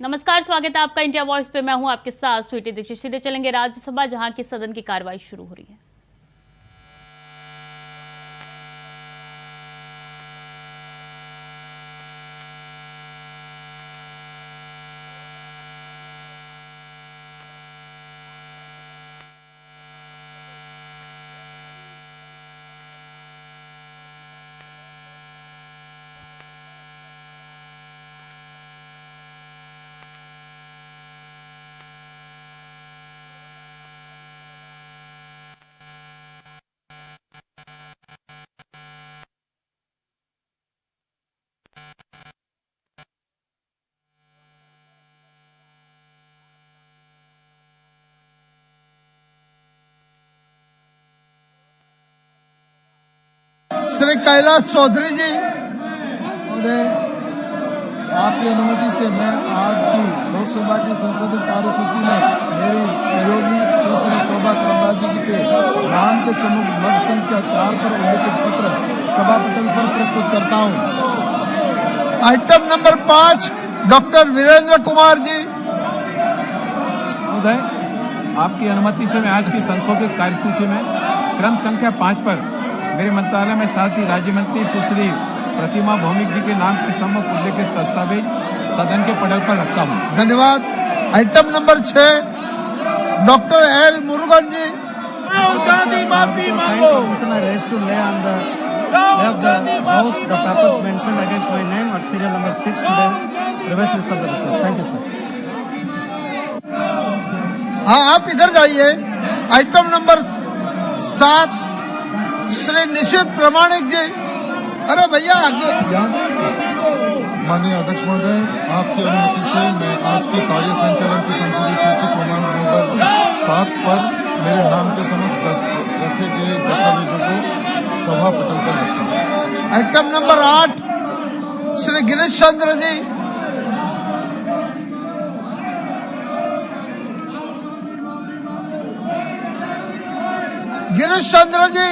नमस्कार, स्वागत है आपका इंडिया वॉइस पे। मैं हूं आपके साथ स्वीटी दीक्षित। सीधे चलेंगे राज्यसभा, जहां की सदन की कार्रवाई शुरू हो रही है। श्री कैलाश चौधरी जी महोदय, आपकी अनुमति से मैं आज की लोकसभा की संशोधित कार्यसूची में मेरी सहयोगी सुश्री शोभा करंदलाजे जी के नाम के सम्मुख मत संख्या 4 पर उल्लेखित पत्र सभा पटल पर प्रस्तुत करता हूं। Item number 5, doctor Virendra Kumar ji महोदय, आपकी अनुमति से मैं आज की संशोधित कार्यसूची में क्रम संख्या 5 पर मेरे मंत्रालय में साथ ही राज्य मंत्री सुश्री प्रतिमा भौमिक जी के नाम के सम्मुख उल्लेखित दस्तावेज सदन के पटल पर रखता हूं। धन्यवाद। Item number 6, doctor L Murugan ji. Rahul Gandhi माफी मांगो। I raised to lay on the lay of the house the papers mentioned against my name at serial number 6 to the previous list of the business. Thank you, sir. हाँ, आप इधर जाइए। Item number 7, Shri निशित प्रमाणिक जी। अरे भैया आगे। माननीय अध्यक्ष महोदय, आपकी अनुमति से मैं आज की कार्य संचालन की संशोधित सूची क्रमांक नंबर 7 पर मेरे नाम के समक्ष रखे गए दस्तावेजों को सभा पटल पर रखता हूं। Item number 8, Shri Girish Chandra ji. गिरीश चंद्र जी।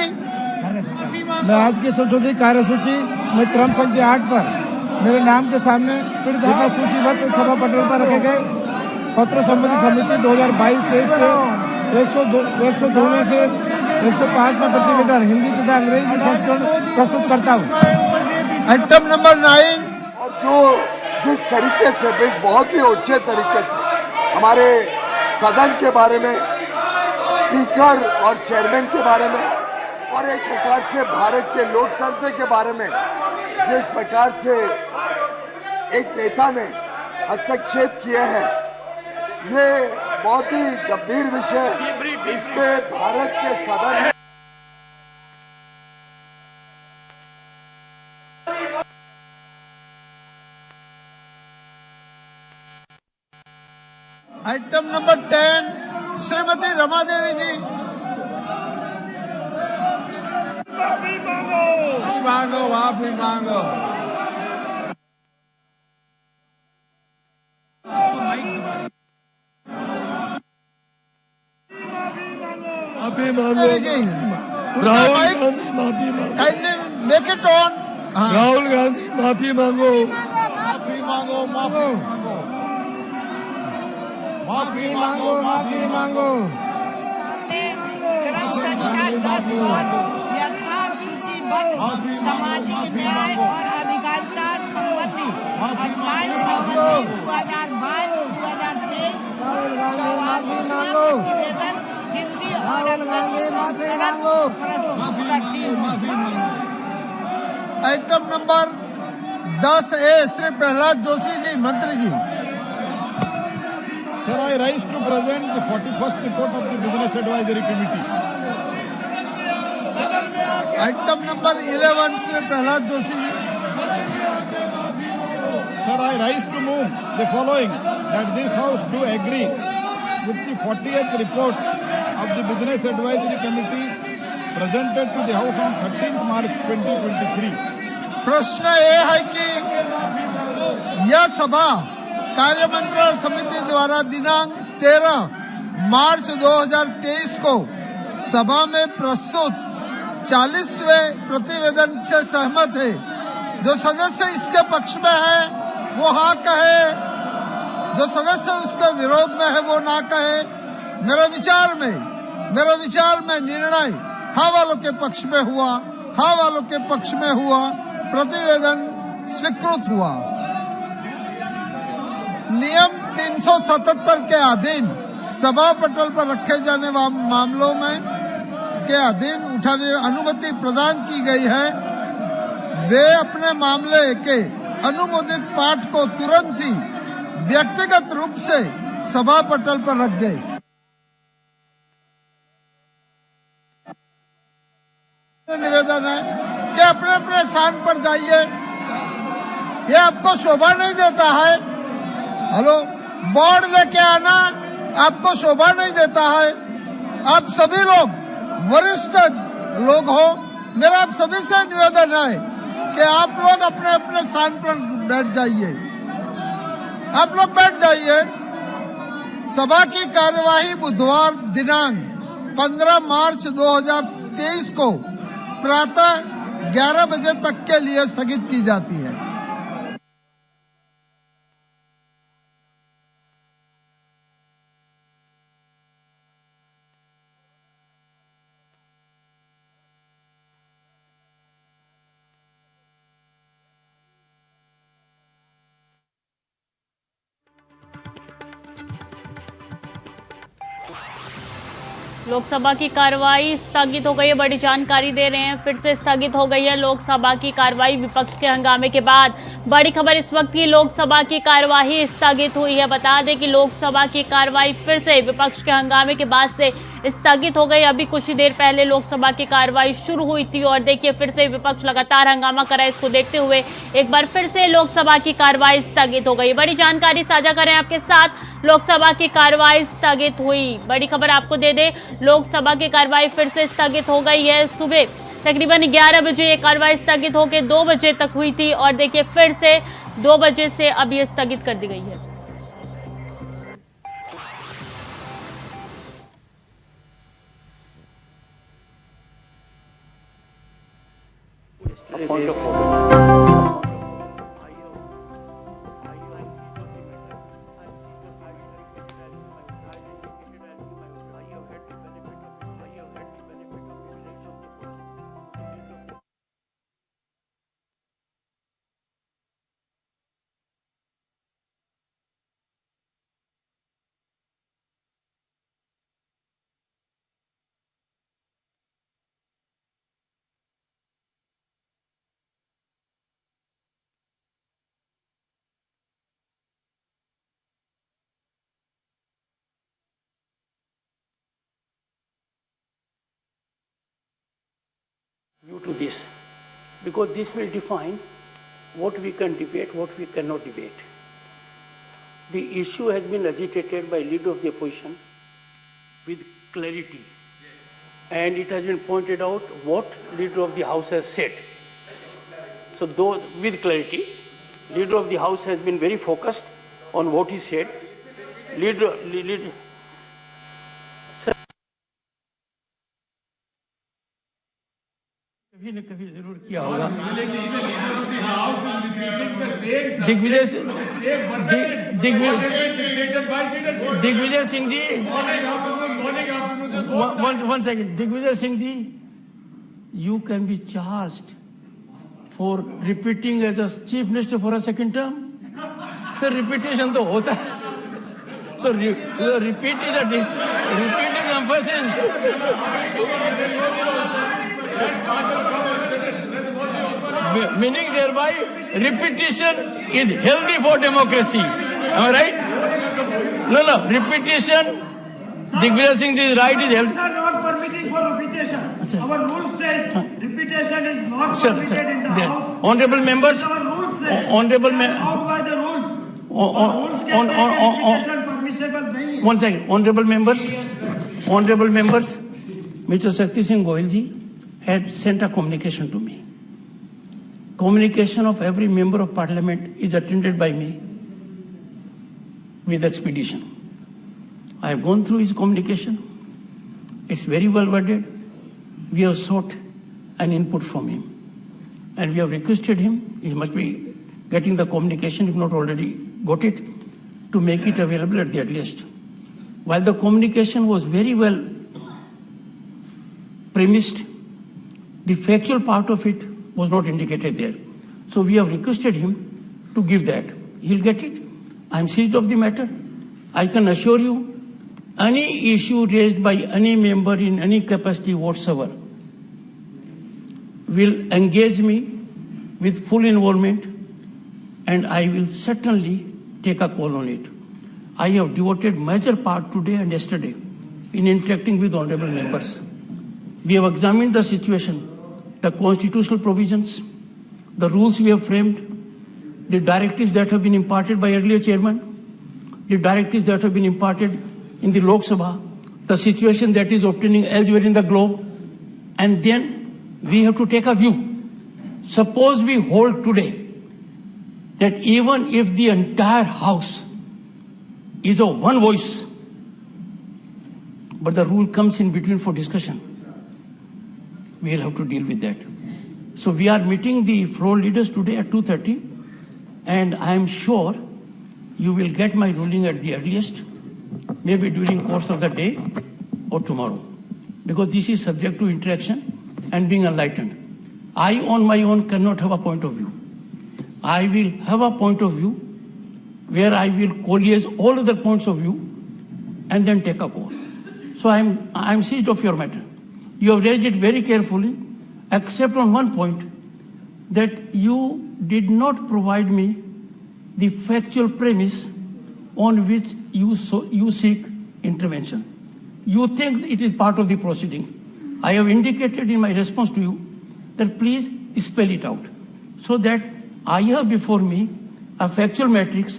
मैं आज की संशोधित कार्यसूची में क्रम संख्या 8 पर मेरे नाम के सामने तथा सूचीबद्ध सभा पटल पर रखे गए पत्र संबंधी समिति 2022-23 के 102 में से 105 में प्रतिवेदन हिंदी तथा अंग्रेजी संस्करण प्रस्तुत करता हूँ। आइटम नंबर 9, और जो जिस तरीके से बहुत ही अच्छे तरीके से हमारे सदन के बारे में, स्पीकर और चेयरमैन के बारे में और एक प्रकार से भारत के लोकतंत्र के बारे में जिस प्रकार से एक नेता ने हस्तक्षेप किया है, ये बहुत ही गंभीर विषय। इसमें भारत के सदन में आइटम नंबर 10, श्रीमती रमा देवी जी। माफी मांगो। माफी मांगो। राहुल गांधी माफी मांगो। Make it on. Rahul Gandhi माफी मांगो। माफी मांगो, माफी मांगो, माफी मांगो, माफी मांगो। क्रम संख्या 10 पर यथासूचीबद्ध सामाजिक न्याय और अधिकारिता संबंधी अस्थायी सहमति 2022-2023 प्रतिवेदन हिंदी और अंग्रेजी संस्करण प्रस्तुत करती हूँ। Item number 10A, Shri Prahlad Joshi ji, मंत्री जी। Sir, I rise to present the 41st report of the Business Advisory Committee. Item number 11, Shri Prahlad Joshi ji. Sir, I rise to move the following, that this House do agree with the 40th report of the Business Advisory Committee presented to the House on 13th March 2023. प्रश्न ये है कि यह सभा कार्यमंत्रणा समिति द्वारा दिनांक 13 मार्च 2023 को सभा में प्रस्तुत 40वें प्रतिवेदन से सहमत है। जो सदस्य इसके पक्ष में है वो हाँ कहे, जो सदस्य उसके विरोध में है वो ना कहे। मेरे विचार में निर्णय हाँ वालों के पक्ष में हुआ, हाँ वालों के पक्ष में हुआ, प्रतिवेदन स्वीकृत हुआ। नियम 377 के अधीन सभा पटल पर रखे जाने वाले मामलों में के अधीन उठाने अनुमति प्रदान की गई है। वे अपने मामले के अनुमोदित पाठ को तुरंत ही व्यक्तिगत रूप से सभा पटल पर रख दे। निवेदन है कि अपने अपने स्थान पर जाइए। ये आपको शोभा नहीं देता है। हेलो, बोर्ड लेके आना आपको शोभा नहीं देता है। आप सभी लोग वरिष्ठ लोग हो, मेरा आप सभी से निवेदन है कि आप लोग अपने अपने स्थान पर बैठ जाइए। आप लोग बैठ जाइए। सभा की कार्यवाही बुधवार दिनांक 15 मार्च 2023 को प्रातः 11 बजे तक के लिए स्थगित की जाती है। लोकसभा की कार्रवाई स्थगित हो गई है। बड़ी जानकारी दे रहे हैं, फिर से स्थगित हो गई है लोकसभा की कार्रवाई। विपक्ष के हंगामे के बाद बड़ी खबर इस वक्त की लोकसभा की कार्यवाही स्थगित हुई है। बता दें कि लोकसभा की कार्रवाई फिर से विपक्ष के हंगामे के बाद से स्थगित हो गई। अभी कुछ ही देर पहले लोकसभा की कार्रवाई शुरू हुई थी और देखिए फिर से विपक्ष लगातार हंगामा कर रहा है। इसको देखते हुए एक बार फिर से लोकसभा की कार्रवाई स्थगित हो गई। बड़ी जानकारी साझा करें आपके साथ। लोकसभा की कार्रवाई स्थगित हुई। बड़ी खबर आपको दे दें, लोकसभा की कार्रवाई फिर से स्थगित हो गई है। सुबह तकरीबन 11 बजे ये कार्रवाई स्थगित होकर 2 बजे तक हुई थी और देखिए फिर से 2 बजे से अब ये स्थगित कर दी गई है। Due to this, because this will define what we can debate, what we cannot debate. The issue has been agitated by leader of the opposition with clarity, and it has been pointed out what leader of the house has said. So, though with clarity, leader of the house has been very focused on what he said. Leader कभी न कभी जरूर किया होगा। Digvijay Singh ji, one second, Digvijay Singh ji, you can be charged for repeating as a chief minister for a second term. Sir, repetition तो होता है। So repeat is emphasis. Meaning thereby repetition is healthy for democracy. Am I right? No. Repetition. Digvijay Singh is right. Is healthy. Are not permitting for repetition. Our rules says repetition is not permitted in the house. Honorable members. Our rules say. Honorable How by the rules? Rules के repetition permissible नहीं है. One second. Honorable members. Mr. Shakti Singh Goyal ji had sent a communication to me. Communication of every member of parliament is attended by me with expedition. I have gone through his communication. It's very well worded. We have sought an input from him. And we have requested him, he must be getting the communication, if not already got it. to make it available at the earliest. While the communication was very well premised, the factual part of it was not indicated there. So we have requested him to give that. He'll get it. I'm seized of the matter. I can assure you, any issue raised by any member in any capacity whatsoever will engage me with full involvement, and I will certainly take a call on it. I have devoted major part today and yesterday in interacting with honorable members. We have examined the situation, the constitutional provisions, the rules we have framed, the directives that have been imparted by earlier chairman, the directives that have been imparted in the Lok Sabha, the situation that is obtaining elsewhere in the globe, and then we have to take a view. Suppose we hold today that even if the entire House is of one voice, but the rule comes in between for discussion, we will have to deal with that. So we are meeting the floor leaders today at 2:30, and I am sure you will get my ruling at the earliest, maybe during course of the day or tomorrow, because this is subject to interaction and being enlightened. I on my own cannot have a point of view. I will have a point of view where I will coalesce all other points of view and then take a call. So I'm seized of your matter. You have raised it very carefully, except on one point, that you did not provide me the factual premise on which you seek intervention. You think it is part of the proceeding. I have indicated in my response to you that please spell it out so that I have before me a factual matrix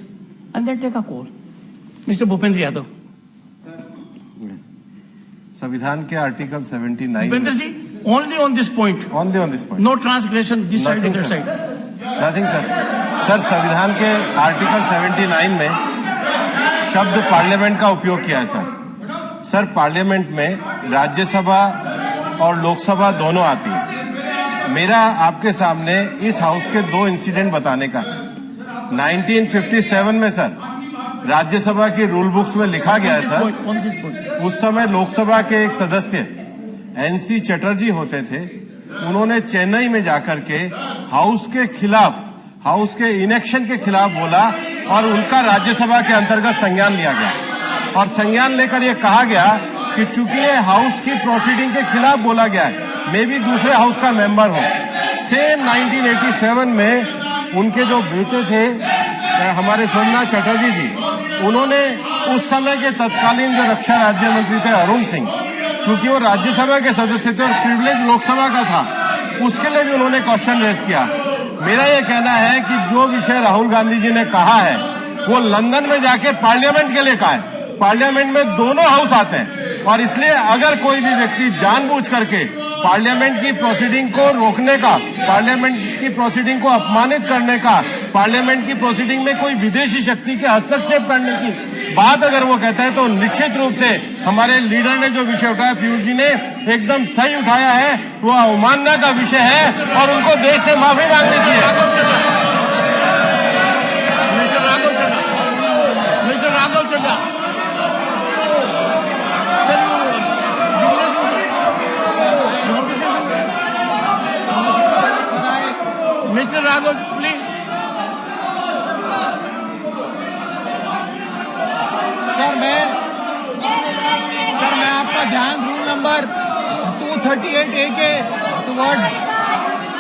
and then take a call. Mr. Bhupendra Yadav. संविधान के article 79 Bhupendra ji, only on this point. Only on this point. No transgression this side or Nothing, that sir. side. Nothing, sir. Sir, संविधान के article 79 में शब्द parliament का उपयोग किया है सर. सर, पार्लियामेंट में राज्यसभा और लोकसभा दोनों आती है. मेरा आपके सामने इस हाउस के दो इंसिडेंट बताने का है. 1957 में सर राज्यसभा की रूल बुक्स में लिखा गया है सर, उस समय लोकसभा के एक सदस्य एनसी चटर्जी होते थे. उन्होंने चेन्नई में जाकर के हाउस के खिलाफ, हाउस के इनेक्शन के खिलाफ बोला और उनका राज्यसभा के अंतर्गत संज्ञान लिया गया. और संज्ञान लेकर यह कहा गया कि चूंकि ये हाउस की प्रोसीडिंग के खिलाफ बोला गया है, मे भी दूसरे हाउस का मेंबर हो. सेम 1987 में उनके जो बेटे थे हमारे सोमनाथ चटर्जी जी, उन्होंने उस समय के तत्कालीन जो रक्षा राज्य मंत्री थे अरुण सिंह, चूंकि वो राज्यसभा के सदस्य थे और प्रिविलेज लोकसभा का था, उसके लिए भी उन्होंने क्वेश्चन रेज किया. मेरा ये कहना है कि जो विषय राहुल गांधी जी ने कहा है वो लंदन में जाके पार्लियामेंट के लिए कहा है. पार्लियामेंट में दोनों हाउस आते हैं और इसलिए अगर कोई भी व्यक्ति जानबूझ करके पार्लियामेंट की प्रोसीडिंग को रोकने का, पार्लियामेंट की प्रोसीडिंग को अपमानित करने का, पार्लियामेंट की प्रोसीडिंग में कोई विदेशी शक्ति के हस्तक्षेप करने की बात अगर वो कहता है तो निश्चित रूप से हमारे लीडर ने जो विषय उठाया, पीयूष जी ने एकदम सही उठाया है, वो अवमानना का विषय है और उनको देश से माफी मांगनी चाहिए. Mr. Raghav, please. सर मैं आपका ध्यान रूल नंबर 238A के टुवर्ड्स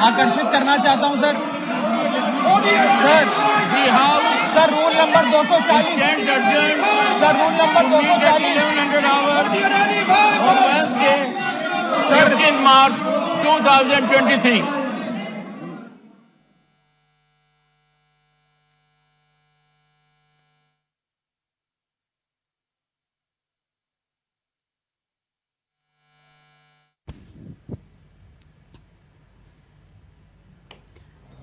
आकर्षित करना चाहता हूं sir. Sir rule number 240. Sir rule number 240. Sir 15 मार्च 2023.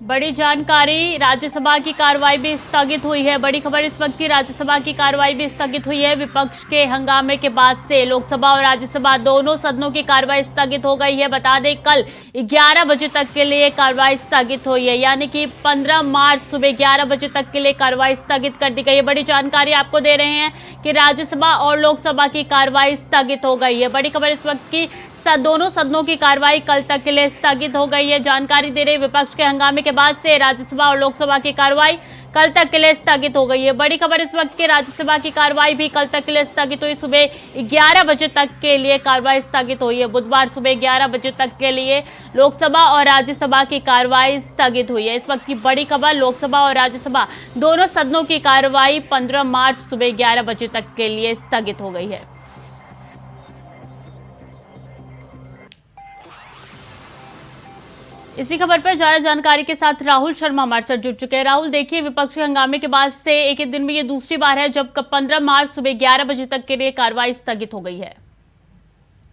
बड़ी जानकारी, राज्यसभा की कार्रवाई भी स्थगित हुई है। बड़ी खबर इस वक्त की, राज्यसभा की कार्रवाई भी स्थगित हुई है। विपक्ष के हंगामे के बाद से लोकसभा और राज्यसभा दोनों सदनों की कार्रवाई स्थगित हो गई है। बता दें कल 11 बजे तक के लिए कार्रवाई स्थगित हुई है, यानी कि 15 मार्च सुबह 11 बजे तक के लिए कार्रवाई स्थगित कर दी गई है। बड़ी जानकारी आपको दे रहे हैं कि राज्यसभा और लोकसभा की कार्रवाई स्थगित हो गई है। बड़ी खबर इस वक्त की, दोनों सदनों की कार्रवाई कल तक के लिए स्थगित हो गई है। जानकारी दे रहे विपक्ष के हंगामे के बाद से राज्यसभा और लोकसभा की कार्रवाई कल तक के लिए स्थगित हो गई है। बड़ी खबर इस वक्त के, राज्यसभा की कार्रवाई भी कल तक के लिए स्थगित हुई। सुबह 11 बजे तक के लिए कार्रवाई स्थगित हुई है। बुधवार सुबह 11 बजे तक के लिए लोकसभा और राज्यसभा की कार्रवाई स्थगित हुई है। इस वक्त की बड़ी खबर, लोकसभा और राज्यसभा दोनों सदनों की कार्रवाई 15 मार्च सुबह 11 बजे तक के लिए स्थगित हो गई है। इसी खबर पर ज्यादा जानकारी के साथ राहुल शर्मा हमारे साथ जुड़ चुके हैं। राहुल, देखिए विपक्षी हंगामे के बाद से एक ही दिन में ये दूसरी बार है जब 15 मार्च सुबह 11 बजे तक के लिए कार्रवाई स्थगित हो गई है।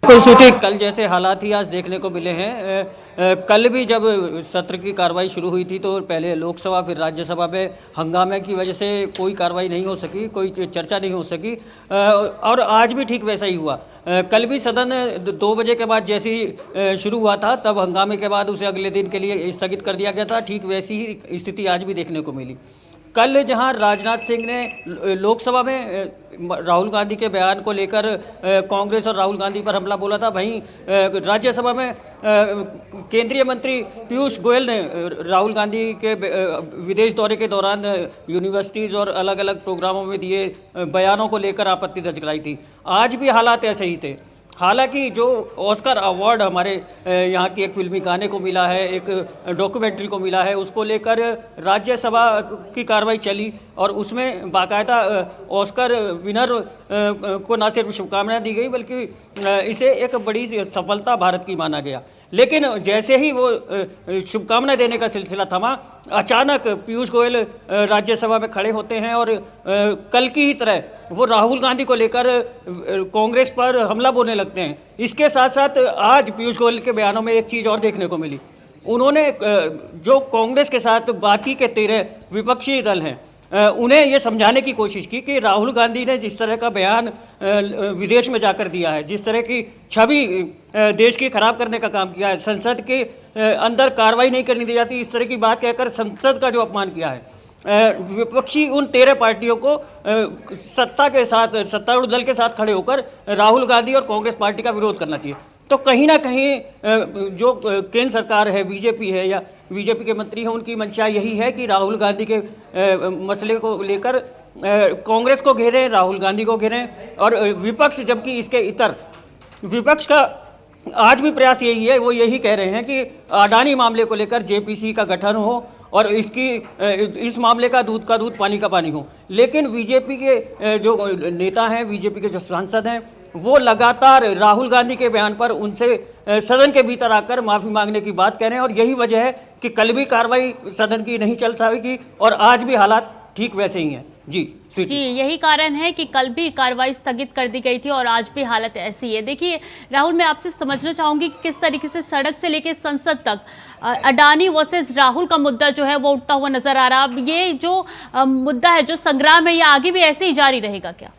कल जैसे हालात ही आज देखने को मिले हैं। कल भी जब सत्र की कार्रवाई शुरू हुई थी तो पहले लोकसभा फिर राज्यसभा में हंगामे की वजह से कोई कार्रवाई नहीं हो सकी, कोई चर्चा नहीं हो सकी, और आज भी ठीक वैसा ही हुआ। कल भी सदन 2 बजे के बाद जैसे ही शुरू हुआ था तब हंगामे के बाद उसे अगले दिन के लिए स्थगित कर दिया गया था। ठीक वैसी ही स्थिति आज भी देखने को मिली। कल जहां राजनाथ सिंह ने लोकसभा में राहुल गांधी के बयान को लेकर कांग्रेस और राहुल गांधी पर हमला बोला था, वहीं राज्यसभा में केंद्रीय मंत्री पीयूष गोयल ने राहुल गांधी के विदेश दौरे के दौरान यूनिवर्सिटीज़ और अलग अलग प्रोग्रामों में दिए बयानों को लेकर आपत्ति दर्ज कराई थी। आज भी हालात ऐसे ही थे। हालांकि जो ऑस्कर अवार्ड हमारे यहाँ की एक फिल्मी गाने को मिला है, एक डॉक्यूमेंट्री को मिला है, उसको लेकर राज्यसभा की कार्रवाई चली और उसमें बाकायदा ऑस्कर विनर को न सिर्फ शुभकामनाएं दी गई बल्कि इसे एक बड़ी सफलता भारत की माना गया। लेकिन जैसे ही वो शुभकामनाएं देने का सिलसिला थमा, अचानक पीयूष गोयल राज्यसभा में खड़े होते हैं और कल की ही तरह वो राहुल गांधी को लेकर कांग्रेस पर हमला बोलने लगते हैं। इसके साथ साथ आज पीयूष गोयल के बयानों में एक चीज़ और देखने को मिली। उन्होंने जो कांग्रेस के साथ बाकी के 13 विपक्षी दल हैं उन्हें ये समझाने की कोशिश की कि राहुल गांधी ने जिस तरह का बयान विदेश में जाकर दिया है, जिस तरह की छवि देश की खराब करने का काम किया है, संसद के अंदर कार्रवाई नहीं करने दी जाती, इस तरह की बात कहकर संसद का जो अपमान किया है, विपक्षी उन 13 पार्टियों को सत्ता के साथ, सत्तारूढ़ दल के साथ खड़े होकर राहुल गांधी और कांग्रेस पार्टी का विरोध करना चाहिए। तो कहीं ना कहीं जो केंद्र सरकार है, बीजेपी है या बीजेपी के मंत्री हैं, उनकी मंशा यही है कि राहुल गांधी के मसले को लेकर कांग्रेस को घेरें, राहुल गांधी को घेरें। और विपक्ष, जबकि इसके इतर विपक्ष का आज भी प्रयास यही है, वो यही कह रहे हैं कि अडानी मामले को लेकर जेपीसी का गठन हो और इस मामले का दूध पानी का पानी हो। लेकिन बीजेपी के जो नेता हैं, बीजेपी के जो सांसद हैं, वो लगातार राहुल गांधी के बयान पर उनसे सदन के भीतर आकर माफ़ी मांगने की बात कह रहे हैं और यही वजह है कि कल भी कार्रवाई सदन की नहीं चल सकेगी और आज भी हालात ठीक वैसे ही हैं। जी, यही कारण है कि कल भी कार्रवाई स्थगित कर दी गई थी और आज भी हालत ऐसी है। देखिए राहुल, मैं आपसे समझना चाहूंगी कि किस तरीके से सड़क से लेकर संसद तक अडानी वर्सेस राहुल का मुद्दा जो है वो उठता हुआ नजर आ रहा है। ये जो मुद्दा है, जो संग्राम है, ये आगे भी ऐसे ही जारी रहेगा क्या?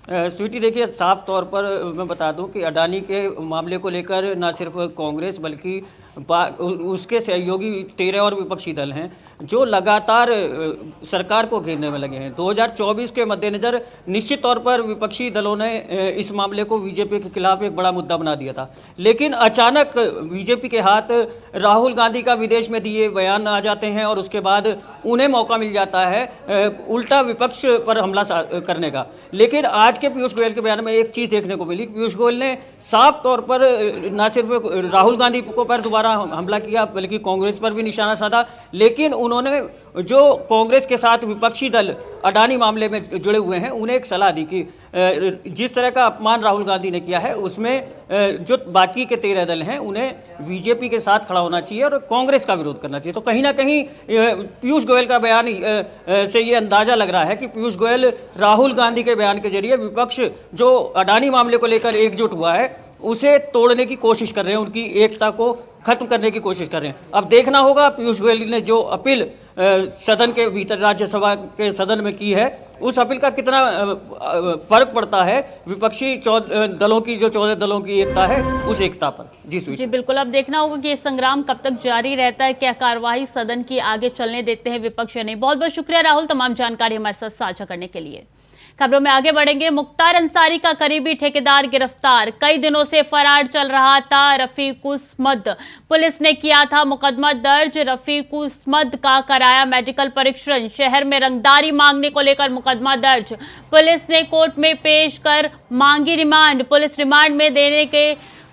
स्वीटी, देखिए साफ तौर पर मैं बता दूं कि अडानी के मामले को लेकर न सिर्फ कांग्रेस बल्कि उसके सहयोगी 13 और विपक्षी दल हैं जो लगातार सरकार को घेरने में लगे हैं। 2024 के मद्देनज़र निश्चित तौर पर विपक्षी दलों ने इस मामले को बीजेपी के खिलाफ एक बड़ा मुद्दा बना दिया था, लेकिन अचानक बीजेपी के हाथ राहुल गांधी का विदेश में दिए बयान आ जाते हैं और उसके बाद उन्हें मौका मिल जाता है उल्टा विपक्ष पर हमला करने का। लेकिन आज के पीयूष गोयल के बयान में एक चीज़ देखने को मिली। पीयूष गोयल ने साफ तौर पर न सिर्फ राहुल गांधी को पर दोबारा हमला किया बल्कि कांग्रेस पर भी निशाना साधा, लेकिन उन्होंने जो कांग्रेस के साथ विपक्षी दल अडानी मामले में जुड़े हुए हैं उन्हें एक सलाह दी कि जिस तरह का अपमान राहुल गांधी ने किया है उसमें जो बाकी के 13 दल हैं उन्हें बीजेपी के साथ खड़ा होना चाहिए और कांग्रेस का विरोध करना चाहिए। तो कहीं ना कहीं पीयूष गोयल का बयान से ये अंदाजा लग रहा है कि पीयूष गोयल राहुल गांधी के बयान के जरिए विपक्ष जो अडानी मामले को लेकर एकजुट हुआ है उसे तोड़ने की कोशिश कर रहे हैं, उनकी एकता को खत्म करने की कोशिश कर रहे हैं। अब देखना होगा पीयूष गोयल ने जो अपील सदन के भीतर राज्यसभा के सदन में की है, उस अपील का कितना फर्क पड़ता है विपक्षी दलों की, जो 14 दलों की एकता है, उस एकता पर। जी बिल्कुल, अब देखना होगा कि ये संग्राम कब तक जारी रहता है, क्या कार्यवाही सदन की आगे चलने देते हैं विपक्ष या नहीं। बहुत बहुत शुक्रिया राहुल, तमाम जानकारी हमारे साथ साझा करने के लिए। खबरों में आगे बढ़ेंगे। मुख्तार अंसारी का करीबी ठेकेदार गिरफ्तार। कई दिनों से फरार चल रहा था रफीकुस्मद। पुलिस ने किया था मुकदमा दर्ज। रफीकुस्मद का कराया मेडिकल परीक्षण। शहर में रंगदारी मांगने को लेकर मुकदमा दर्ज। पुलिस ने कोर्ट में पेश कर मांगी रिमांड। पुलिस रिमांड में देने के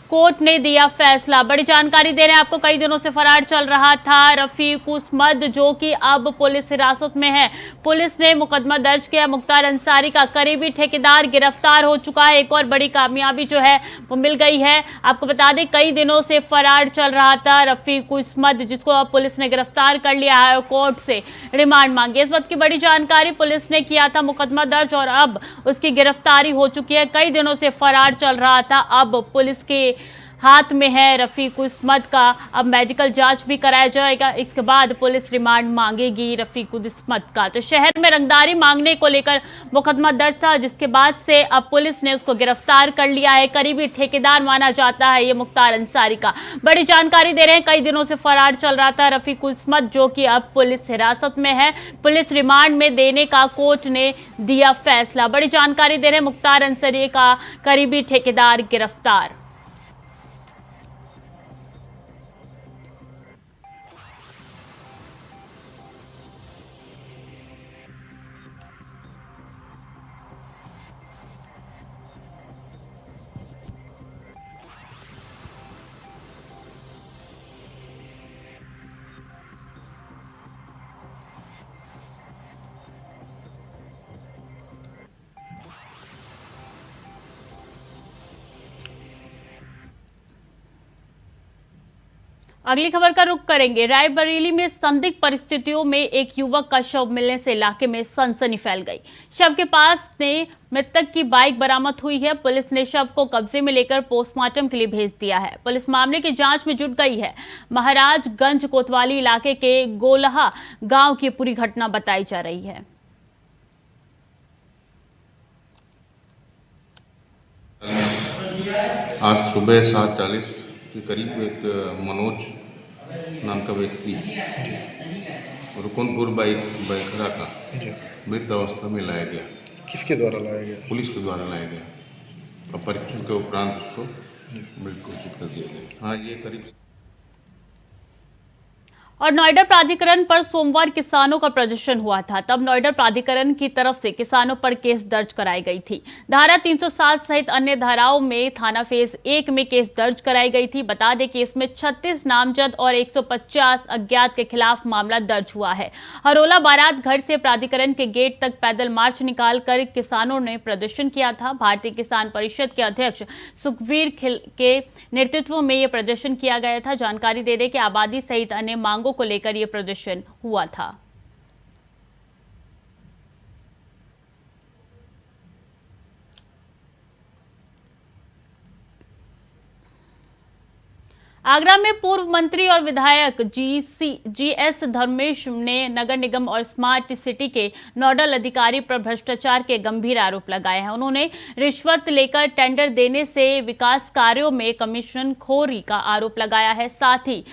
कोर्ट ने दिया फैसला। बड़ी जानकारी दे रहे हैं आपको। कई दिनों से फरार चल रहा था रफीकुस्मद, जो कि अब पुलिस हिरासत में है। पुलिस ने मुकदमा दर्ज किया। मुख्तार अंसारी का करीबी ठेकेदार गिरफ्तार हो चुका है। एक और बड़ी कामयाबी जो है वो मिल गई है। आपको बता दें, कई दिनों से फरार चल रहा था रफीकुस्मद, जिसको अब पुलिस ने गिरफ्तार कर लिया है और कोर्ट से रिमांड मांगी। इस वक्त की बड़ी जानकारी, पुलिस ने किया था मुकदमा दर्ज और अब उसकी गिरफ्तारी हो चुकी है। कई दिनों से फरार चल रहा था, अब पुलिस के हाथ में है रफीकुस्मद का। अब मेडिकल जांच भी कराया जाएगा। इसके बाद पुलिस रिमांड मांगेगी रफीकुस्मद का। तो शहर में रंगदारी मांगने को लेकर मुकदमा दर्ज था, जिसके बाद से अब पुलिस ने उसको गिरफ्तार कर लिया है। करीबी ठेकेदार माना जाता है ये मुख्तार अंसारी का। बड़ी जानकारी दे रहे हैं, कई दिनों से फरार चल रहा था रफीकुस्मद, जो कि अब पुलिस हिरासत में है। पुलिस रिमांड में देने का कोर्ट ने दिया फैसला। बड़ी जानकारी दे रहे हैं, मुख्तार अंसारी का करीबी ठेकेदार गिरफ्तार। अगली खबर का रुख करेंगे। रायबरेली में संदिग्ध परिस्थितियों में एक युवक का शव मिलने से इलाके में सनसनी फैल गई। शव के पास ने मृतक की बाइक बरामद हुई है। पुलिस ने शव को कब्जे में लेकर पोस्टमार्टम के लिए भेज दिया है। पुलिस मामले की जांच में जुट गई है। महाराजगंज कोतवाली इलाके के गोलहा गांव की पूरी घटना बताई जा रही है। आज सुबह 7:40 के करीब एक मनोज नाम का व्यक्ति रुकनपुर बैखरा का मृत अवस्था में लाया गया। किसके द्वारा लाया गया? पुलिस के द्वारा लाया गया और परीक्षण के उपरांत उसको मृत घोषित कर दिया गया। हाँ, ये करीब। और नोएडा प्राधिकरण पर सोमवार किसानों का प्रदर्शन हुआ था। तब नोएडा प्राधिकरण की तरफ से किसानों पर केस दर्ज कराई गई थी। धारा 307 सहित अन्य धाराओं में थाना फेज 1 में केस दर्ज कराई गई थी। बता दें कि इसमें 36 नामजद और 150 अज्ञात के खिलाफ मामला दर्ज हुआ है। हरोला बारात घर से प्राधिकरण के गेट तक पैदल मार्च निकालकर किसानों ने प्रदर्शन किया था। भारतीय किसान परिषद के अध्यक्ष सुखवीर के नेतृत्व में यह प्रदर्शन किया गया था। जानकारी दे दें कि आबादी सहित अन्य मांगों को लेकर यह प्रदर्शन हुआ था। आगरा में पूर्व मंत्री और विधायक जीएस धर्मेश ने नगर निगम और स्मार्ट सिटी के नोडल अधिकारी पर भ्रष्टाचार के गंभीर आरोप लगाए हैं। उन्होंने रिश्वत लेकर टेंडर देने से विकास कार्यों में कमीशनखोरी का आरोप लगाया है। साथ ही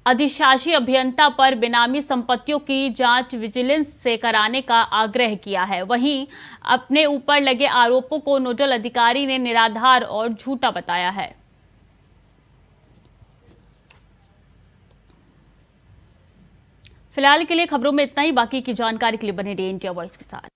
अधिशासी अभियंता पर बेनामी संपत्तियों की जांच विजिलेंस से कराने का आग्रह किया है। वहीं अपने ऊपर लगे आरोपों को नोडल अधिकारी ने निराधार और झूठा बताया है। फिलहाल के लिए खबरों में इतना ही। बाकी की जानकारी के लिए बने रहिए इंडिया वॉइस के साथ।